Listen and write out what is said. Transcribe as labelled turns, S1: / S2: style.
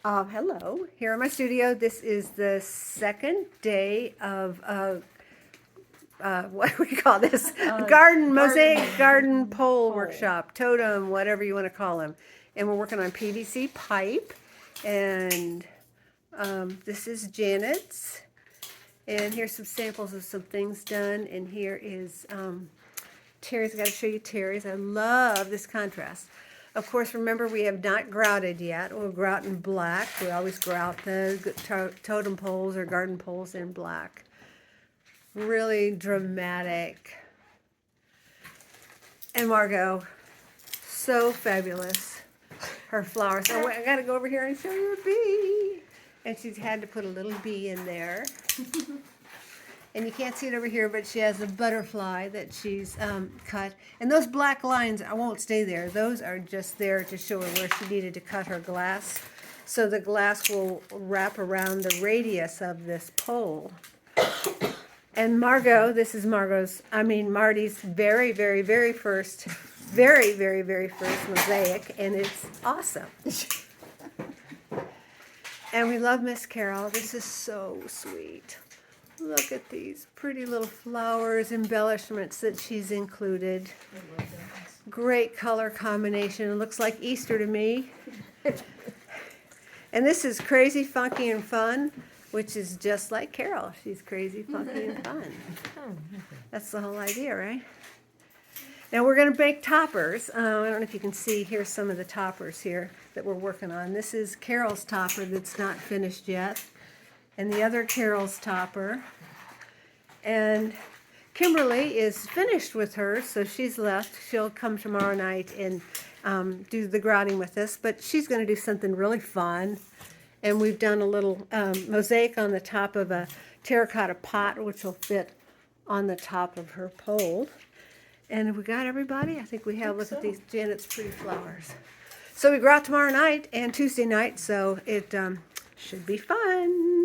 S1: Hello, here in my studio. This is the second day of, what do we call this? Mosaic Garden Pole Workshop, totem, whatever you want to call them. And we're working on PVC pipe. And this is Janet's. And here's some samples of some things done. And here is Terry's. I've got to show you Terry's. I love this contrast. Of course, remember, we have not grouted yet. We'll grout in black. We always grout the totem poles or garden poles in black. Really dramatic. And Margot, so fabulous. Her flowers. Oh, wait, I got to go over here and show you a bee. And she's had to put a little bee in there. And you can't see it over here, but she has a butterfly that she's cut. And those black lines, I won't stay there. Those are just there to show her where she needed to cut her glass. So the glass will wrap around the radius of this pole. And Margot, this is Marty's very, very, very first mosaic. And it's awesome. And we love Miss Carol. This is so sweet. Look at these pretty little flowers, embellishments that she's included. Great color combination. It looks like Easter to me. And this is Crazy, Funky, and Fun, which is just like Carol. She's crazy, funky, and fun. That's the whole idea, right? Now we're going to make toppers. I don't know if you can see. Here's some of the toppers here that we're working on. This is Carol's topper that's not finished yet. And the other Carol's topper. And Kimberly is finished with hers, so she's left. She'll come tomorrow night and do the grouting with us, but she's going to do something really fun. And we've done a little mosaic on the top of a terracotta pot, which will fit on the top of her pole. And have we got everybody? I think we have. Look at these Janet's pretty flowers. So we grout tomorrow night and Tuesday night, so it should be fun.